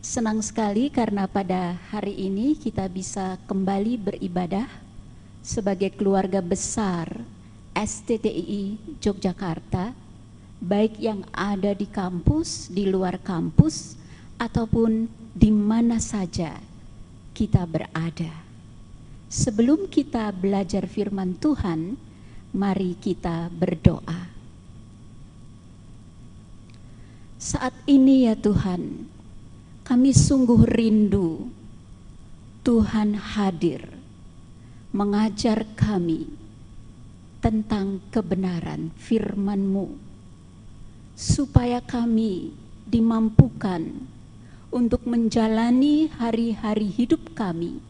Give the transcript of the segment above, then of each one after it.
Senang sekali karena pada hari ini kita bisa kembali beribadah sebagai keluarga besar STTII Yogyakarta, baik yang ada di kampus, di luar kampus, ataupun di mana saja kita berada. Sebelum kita belajar firman Tuhan, mari kita berdoa. Saat ini ya Tuhan, kami sungguh rindu Tuhan hadir mengajar kami tentang kebenaran firman-Mu, supaya kami dimampukan untuk menjalani hari-hari hidup kami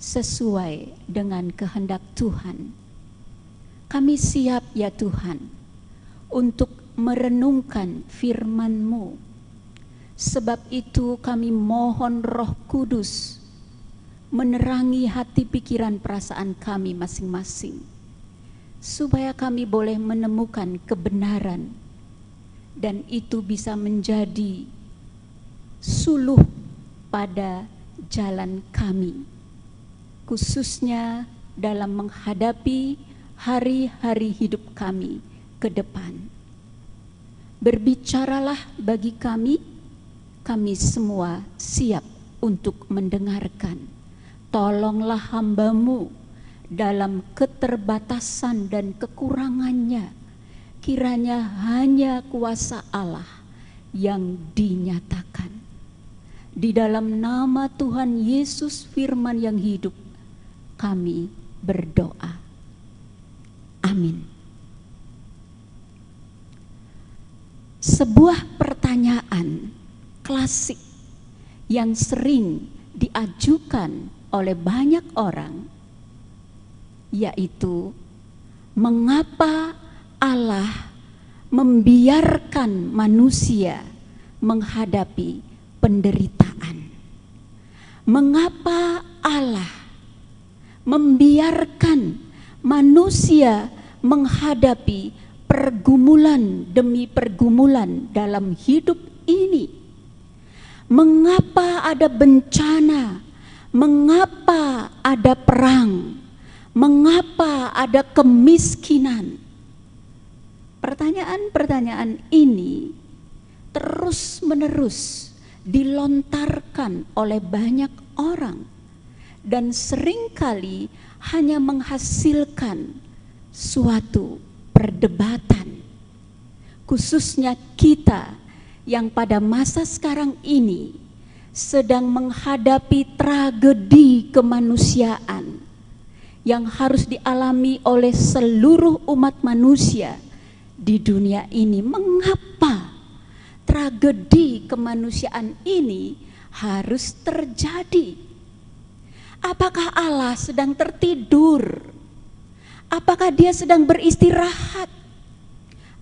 sesuai dengan kehendak Tuhan. Kami siap ya Tuhan untuk merenungkan firman-Mu. Sebab itu kami mohon Roh Kudus menerangi hati pikiran perasaan kami masing-masing, supaya kami boleh menemukan kebenaran dan itu bisa menjadi suluh pada jalan kami, khususnya dalam menghadapi hari-hari hidup kami ke depan. Berbicaralah bagi kami semua siap untuk mendengarkan. Tolonglah hamba-Mu dalam keterbatasan dan kekurangannya. Kiranya hanya kuasa Allah yang dinyatakan. Di dalam nama Tuhan Yesus firman yang hidup, kami berdoa. Amin. Sebuah pertanyaan klasik yang sering diajukan oleh banyak orang, yaitu mengapa Allah membiarkan manusia menghadapi penderitaan? Mengapa Allah membiarkan manusia menghadapi pergumulan demi pergumulan dalam hidup ini? Mengapa ada bencana? Mengapa ada perang? Mengapa ada kemiskinan? Pertanyaan-pertanyaan ini terus-menerus dilontarkan oleh banyak orang dan seringkali hanya menghasilkan suatu perdebatan, khususnya kita yang pada masa sekarang ini sedang menghadapi tragedi kemanusiaan yang harus dialami oleh seluruh umat manusia di dunia ini. Mengapa tragedi kemanusiaan ini harus terjadi? Apakah Allah sedang tertidur? Apakah Dia sedang beristirahat?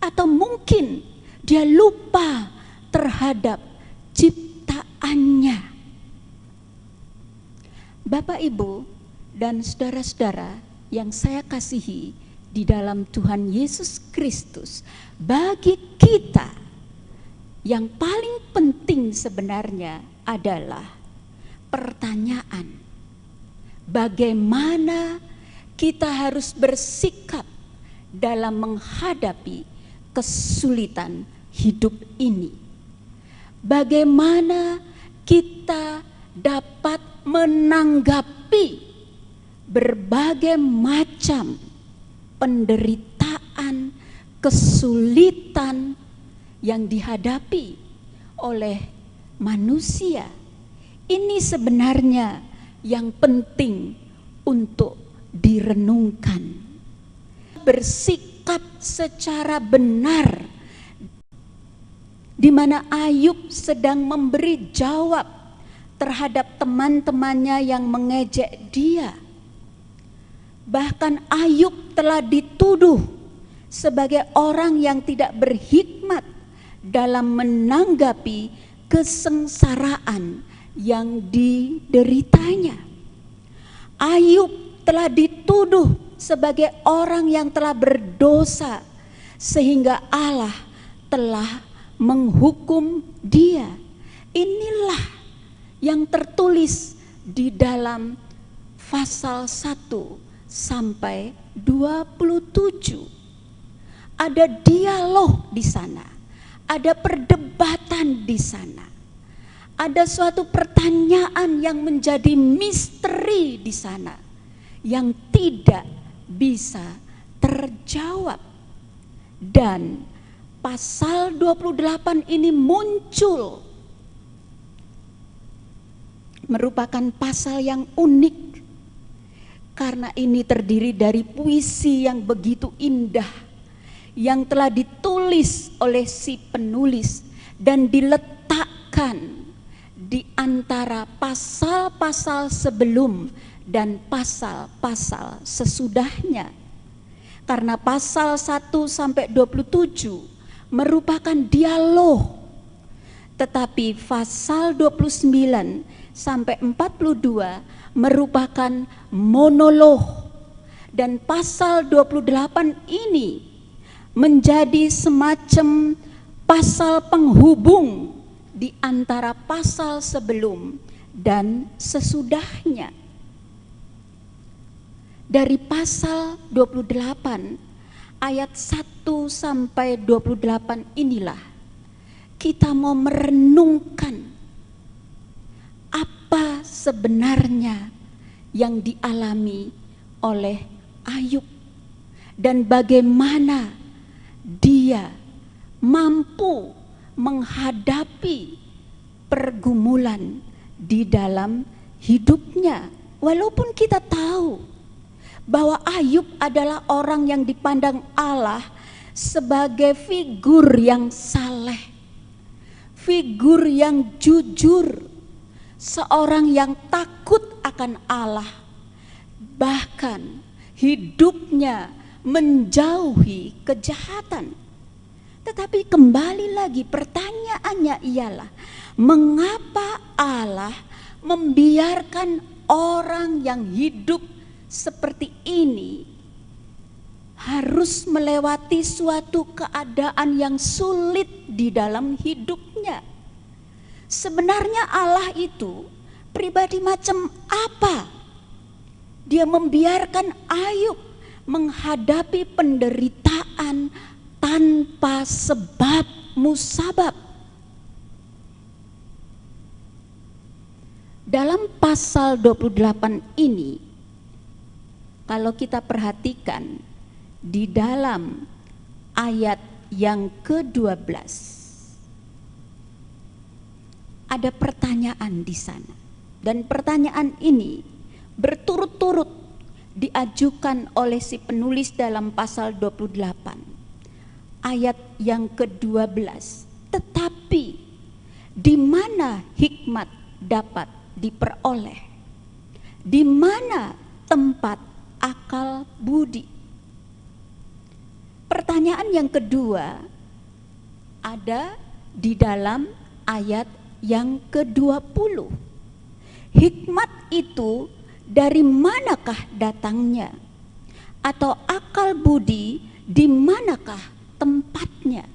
Atau mungkin Dia lupa terhadap ciptaannya? Bapak, Ibu, dan saudara-saudara yang saya kasihi di dalam Tuhan Yesus Kristus, bagi kita yang paling penting sebenarnya adalah pertanyaan, bagaimana kita harus bersikap dalam menghadapi kesulitan hidup ini. Bagaimana kita dapat menanggapi berbagai macam penderitaan, kesulitan yang dihadapi oleh manusia. Ini sebenarnya yang penting untuk direnungkan. Bersikap secara benar, di mana Ayub sedang memberi jawab terhadap teman-temannya yang mengejek dia. Bahkan Ayub telah dituduh sebagai orang yang tidak berhikmat dalam menanggapi kesengsaraan yang dideritanya. Ayub telah dituduh sebagai orang yang telah berdosa sehingga Allah telah menghukum dia. Inilah yang tertulis di dalam pasal 1 sampai 27. Ada dialog di sana, ada perdebatan di sana, ada suatu pertanyaan yang menjadi misteri di sana yang tidak bisa terjawab. Dan pasal 28 ini muncul merupakan pasal yang unik karena ini terdiri dari puisi yang begitu indah yang telah ditulis oleh si penulis dan diletakkan di antara pasal-pasal sebelum dan pasal-pasal sesudahnya. Karena pasal 1 sampai 27 merupakan dialog, tetapi pasal 29 sampai 42 merupakan monolog, dan pasal 28 ini menjadi semacam pasal penghubung di antara pasal sebelum dan sesudahnya. Dari pasal 28 ayat 1 sampai 28 inilah kita mau merenungkan apa sebenarnya yang dialami oleh Ayub dan bagaimana dia mampu menghadapi pergumulan di dalam hidupnya. Walaupun kita tahu bahwa Ayub adalah orang yang dipandang Allah sebagai figur yang saleh, figur yang jujur, seorang yang takut akan Allah, bahkan hidupnya menjauhi kejahatan. Tetapi kembali lagi pertanyaannya ialah, mengapa Allah membiarkan orang yang hidup seperti ini harus melewati suatu keadaan yang sulit di dalam hidupnya? Sebenarnya Allah itu pribadi macam apa? Dia membiarkan Ayub menghadapi penderitaan tanpa sebab musabab. Dalam pasal 28 ini, kalau kita perhatikan di dalam ayat yang ke-12, ada pertanyaan di sana. Dan pertanyaan ini berturut-turut diajukan oleh si penulis dalam pasal 28 ayat yang ke-12. Tetapi di mana hikmat dapat diperoleh? Di mana tempat akal budi? Pertanyaan yang kedua ada di dalam ayat yang ke-20. Hikmat itu dari manakah datangnya? Atau akal budi di manakah tempatnya?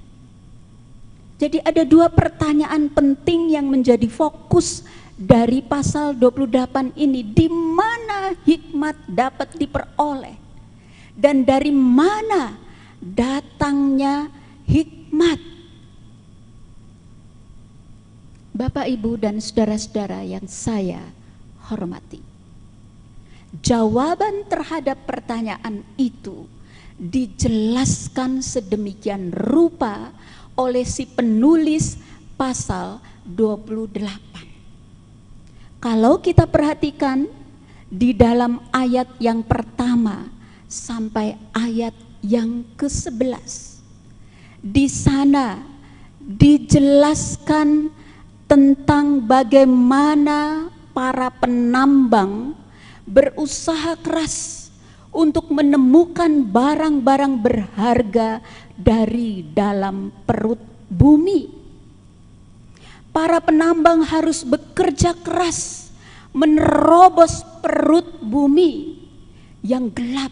Jadi ada dua pertanyaan penting yang menjadi fokus dari pasal 28 ini. Di mana hikmat dapat diperoleh? Dan dari mana datangnya hikmat? Bapak, Ibu, dan saudara-saudara yang saya hormati, jawaban terhadap pertanyaan itu dijelaskan sedemikian rupa oleh si penulis pasal 28. Kalau kita perhatikan di dalam ayat yang pertama sampai ayat yang ke-11, di sana dijelaskan tentang bagaimana para penambang berusaha keras untuk menemukan barang-barang berharga dari dalam perut bumi. Para penambang harus bekerja keras menerobos perut bumi yang gelap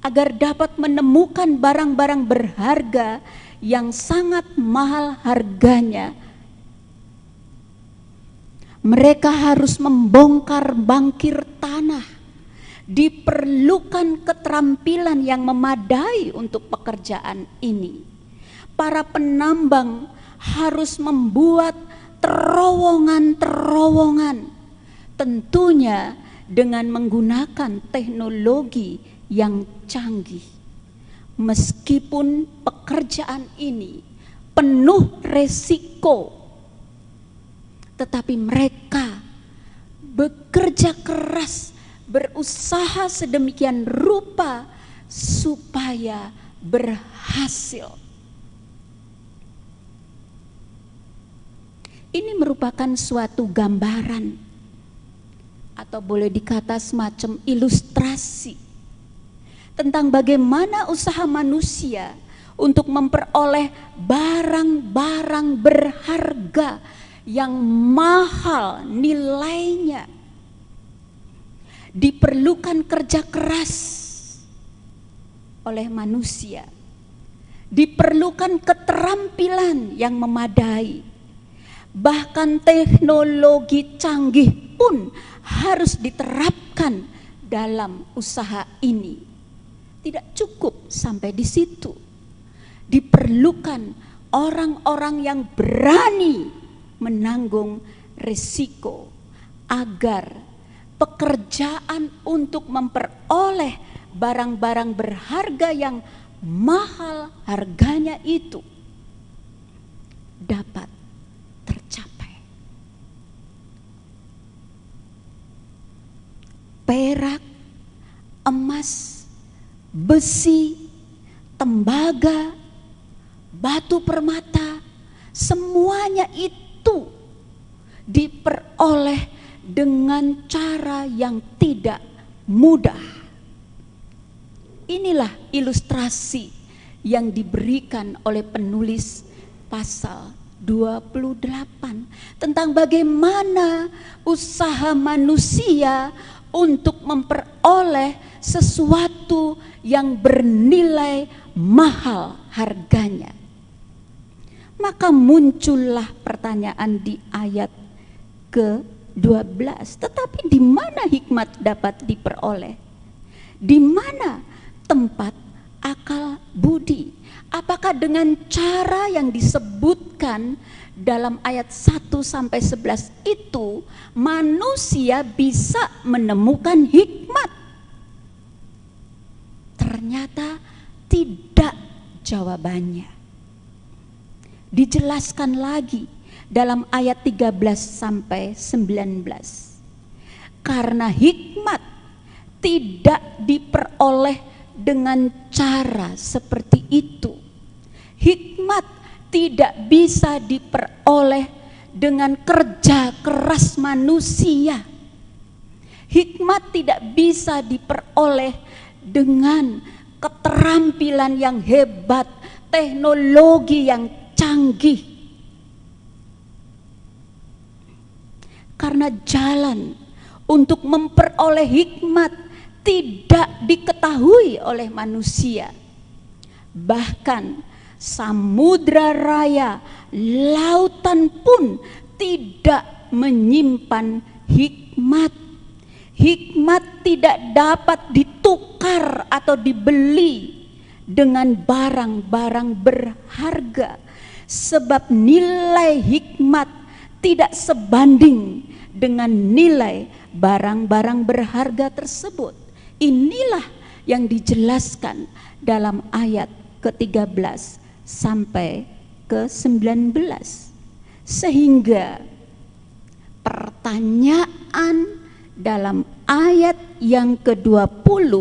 agar dapat menemukan barang-barang berharga yang sangat mahal harganya. Mereka harus membongkar bangkir tanah. Diperlukan keterampilan yang memadai untuk pekerjaan ini. Para penambang harus membuat terowongan-terowongan, tentunya dengan menggunakan teknologi yang canggih. Meskipun pekerjaan ini penuh resiko, tetapi mereka bekerja keras, berusaha sedemikian rupa supaya berhasil. Ini merupakan suatu gambaran atau boleh dikata semacam ilustrasi tentang bagaimana usaha manusia untuk memperoleh barang-barang berharga yang mahal nilainya. Diperlukan kerja keras oleh manusia, diperlukan keterampilan yang memadai, bahkan teknologi canggih pun harus diterapkan dalam usaha ini. Tidak cukup sampai di situ, diperlukan orang-orang yang berani menanggung risiko agar pekerjaan untuk memperoleh barang-barang berharga yang mahal harganya itu dapat tercapai. Perak, emas, besi, tembaga, batu permata, semuanya itu diperoleh dengan cara yang tidak mudah. Inilah ilustrasi yang diberikan oleh penulis pasal 28 tentang bagaimana usaha manusia untuk memperoleh sesuatu yang bernilai mahal harganya. Maka muncullah pertanyaan di ayat ke-12, tetapi di mana hikmat dapat diperoleh? Di mana tempat akal budi? Apakah dengan cara yang disebutkan dalam ayat 1 sampai 11 itu manusia bisa menemukan hikmat? Ternyata tidak jawabannya. Dijelaskan lagi dalam ayat 13 sampai 19. Karena hikmat tidak diperoleh dengan cara seperti itu. Hikmat tidak bisa diperoleh dengan kerja keras manusia. Hikmat tidak bisa diperoleh dengan keterampilan yang hebat, teknologi yang canggih. Karena jalan untuk memperoleh hikmat tidak diketahui oleh manusia. Bahkan samudra raya, lautan pun tidak menyimpan hikmat. Hikmat tidak dapat ditukar atau dibeli dengan barang-barang berharga, sebab nilai hikmat tidak sebanding dengan nilai barang-barang berharga tersebut. Inilah yang dijelaskan dalam ayat ke-13 sampai ke-19. Sehingga pertanyaan dalam ayat yang ke-20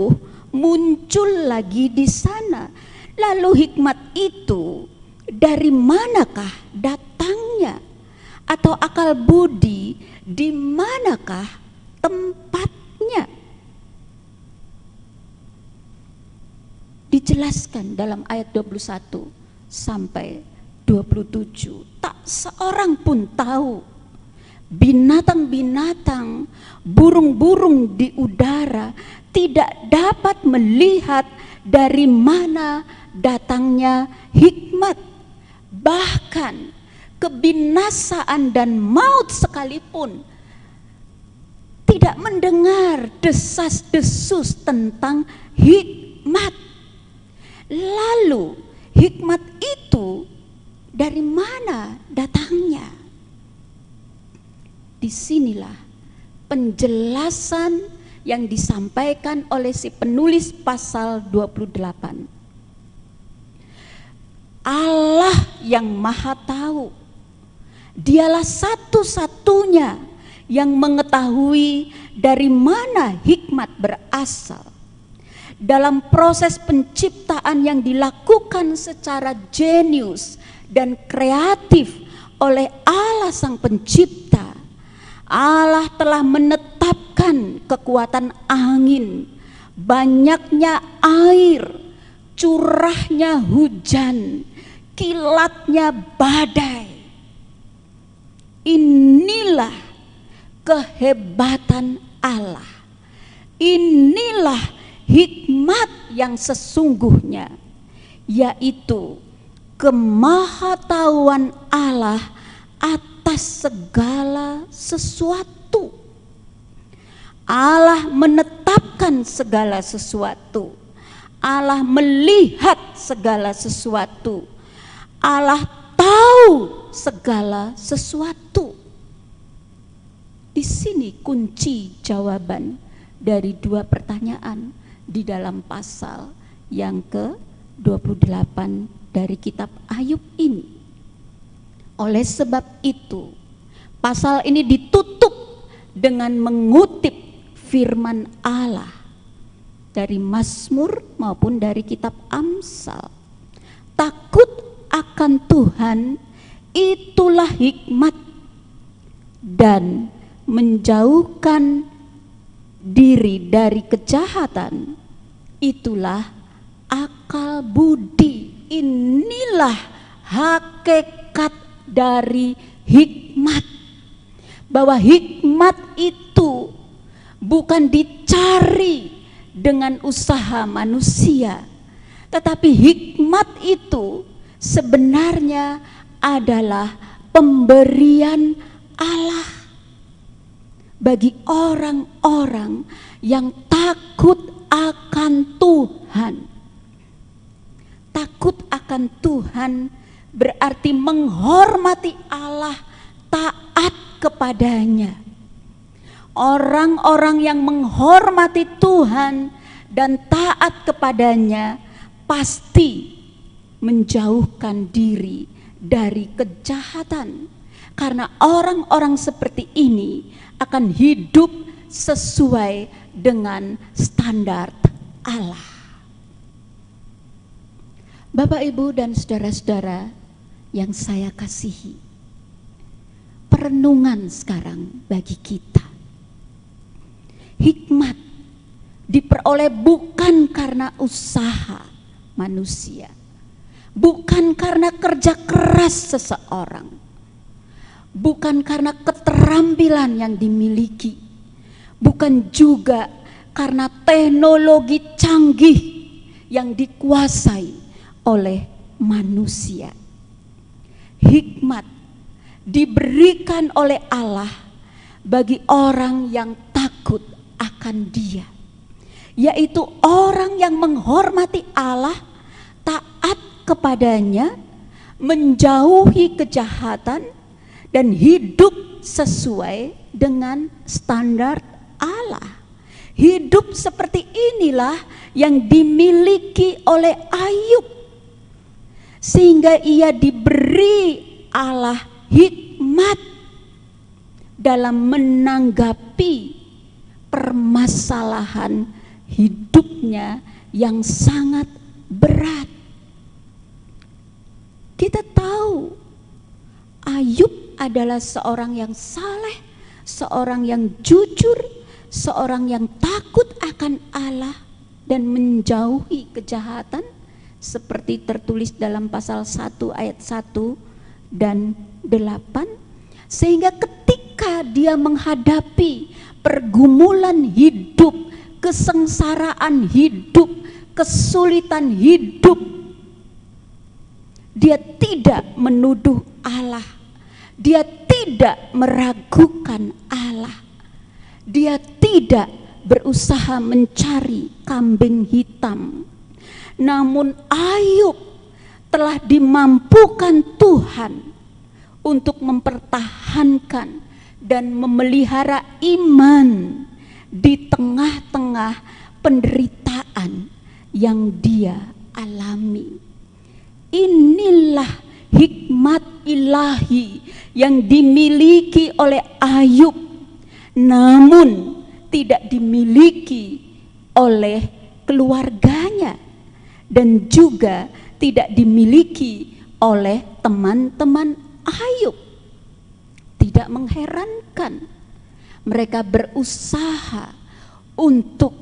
muncul lagi di sana. Lalu hikmat itu dari manakah datangnya? Atau akal budi di manakah tempatnya? Dijelaskan dalam ayat 21 sampai 27. Tak seorang pun tahu. Binatang-binatang, burung-burung di udara tidak dapat melihat dari mana datangnya hikmat. Bahkan kebinasaan dan maut sekalipun tidak mendengar desas-desus tentang hikmat. Lalu hikmat itu dari mana datangnya? Disinilah penjelasan yang disampaikan oleh si penulis pasal 28. Allah yang Maha Tahu, Dialah satu-satunya yang mengetahui dari mana hikmat berasal. Dalam proses penciptaan yang dilakukan secara jenius dan kreatif oleh Allah Sang Pencipta, Allah telah menetapkan kekuatan angin, banyaknya air, curahnya hujan, kilatnya badai. Inilah kehebatan Allah. Inilah hikmat yang sesungguhnya, yaitu kemahatauan Allah atas segala sesuatu. Allah menetapkan segala sesuatu. Allah melihat segala sesuatu. Allah tahu segala sesuatu. Di sini kunci jawaban dari dua pertanyaan di dalam pasal yang ke-28 dari kitab Ayub ini. Oleh sebab itu, pasal ini ditutup dengan mengutip firman Allah dari Mazmur maupun dari kitab Amsal. Takut akan Tuhan itulah hikmat, dan menjauhkan diri dari kejahatan itulah akal budi. Inilah hakikat dari hikmat, bahwa hikmat itu bukan dicari dengan usaha manusia, tetapi hikmat itu sebenarnya adalah pemberian Allah bagi orang-orang yang takut akan Tuhan. Takut akan Tuhan berarti menghormati Allah, taat kepadanya. Orang-orang yang menghormati Tuhan dan taat kepadanya pasti menjauhkan diri dari kejahatan, karena orang-orang seperti ini akan hidup sesuai dengan standar Allah. Bapak, Ibu, dan saudara-saudara yang saya kasihi, perenungan sekarang bagi kita. Hikmat diperoleh bukan karena usaha manusia, bukan karena kerja keras seseorang, bukan karena keterampilan yang dimiliki, bukan juga karena teknologi canggih yang dikuasai oleh manusia. Hikmat diberikan oleh Allah bagi orang yang takut akan Dia, yaitu orang yang menghormati Allah, taat kepadanya, menjauhi kejahatan, dan hidup sesuai dengan standar Allah. Hidup seperti inilah yang dimiliki oleh Ayub, sehingga ia diberi Allah hikmat dalam menanggapi permasalahan hidupnya yang sangat berat. Kita tahu Ayub adalah seorang yang saleh, seorang yang jujur, seorang yang takut akan Allah dan menjauhi kejahatan, seperti tertulis dalam pasal 1 ayat 1 dan 8. Sehingga ketika dia menghadapi pergumulan hidup, kesengsaraan hidup, kesulitan hidup, dia tidak menuduh Allah, dia tidak meragukan Allah. Dia tidak berusaha mencari kambing hitam. Namun Ayub telah dimampukan Tuhan untuk mempertahankan dan memelihara iman di tengah-tengah penderitaan yang dia alami. Inilah hikmat ilahi yang dimiliki oleh Ayub, namun tidak dimiliki oleh keluarganya dan juga tidak dimiliki oleh teman-teman Ayub. Tidak mengherankan mereka berusaha untuk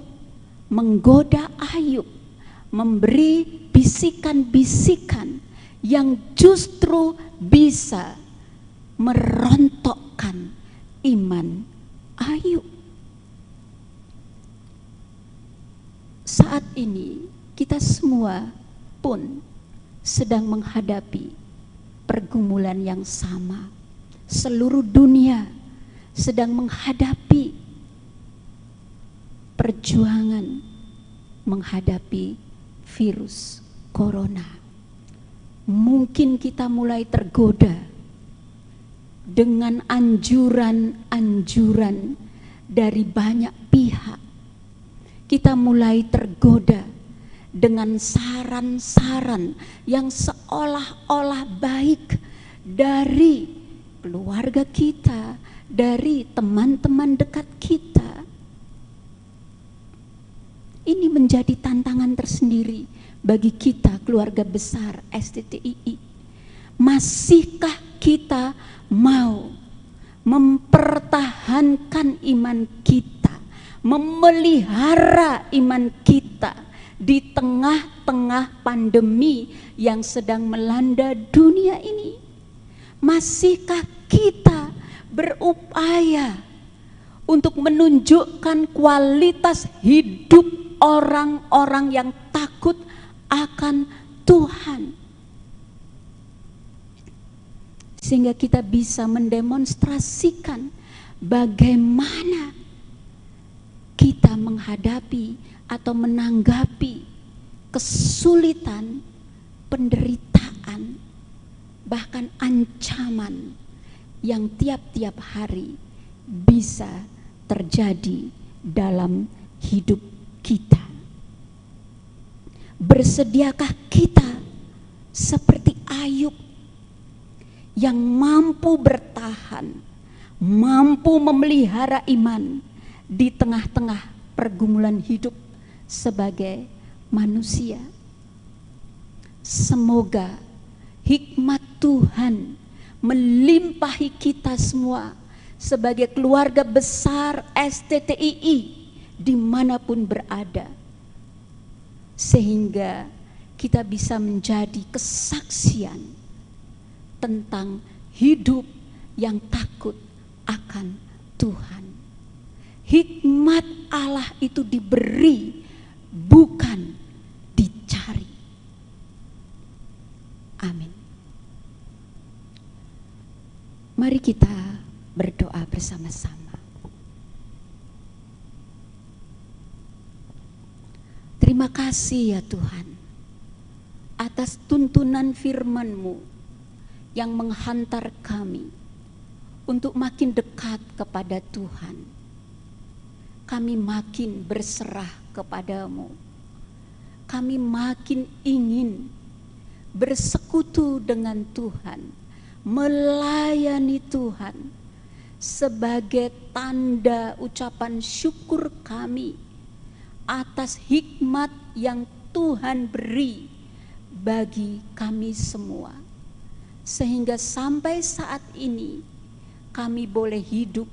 menggoda Ayub, memberi bisikan-bisikan yang justru bisa merontokkan iman Ayub. Saat ini kita semua pun sedang menghadapi pergumulan yang sama. Seluruh dunia sedang menghadapi perjuangan menghadapi virus corona. Mungkin kita mulai tergoda dengan anjuran-anjuran dari banyak pihak. Kita mulai tergoda dengan saran-saran yang seolah-olah baik dari keluarga kita, dari teman-teman dekat kita. Ini menjadi tantangan tersendiri bagi kita, keluarga besar STTII. Masihkah kita mau mempertahankan iman kita, memelihara iman kita di tengah-tengah pandemi yang sedang melanda dunia ini? Masihkah kita berupaya untuk menunjukkan kualitas hidup orang-orang yang takut akan Tuhan, sehingga kita bisa mendemonstrasikan bagaimana kita menghadapi atau menanggapi kesulitan, penderitaan, bahkan ancaman yang tiap-tiap hari bisa terjadi dalam hidup kita. Bersediakah kita seperti Ayub yang mampu bertahan, mampu memelihara iman di tengah-tengah pergumulan hidup sebagai manusia? Semoga hikmat Tuhan melimpahi kita semua sebagai keluarga besar STTII dimanapun berada, sehingga kita bisa menjadi kesaksian tentang hidup yang takut akan Tuhan. Hikmat Allah itu diberi, bukan dicari. Amin. Mari kita berdoa bersama-sama. Terima kasih ya Tuhan atas tuntunan firman-Mu yang menghantar kami untuk makin dekat kepada Tuhan. Kami makin berserah kepadamu. Kami makin ingin bersekutu dengan Tuhan, melayani Tuhan sebagai tanda ucapan syukur kami atas hikmat yang Tuhan beri bagi kami semua, sehingga sampai saat ini kami boleh hidup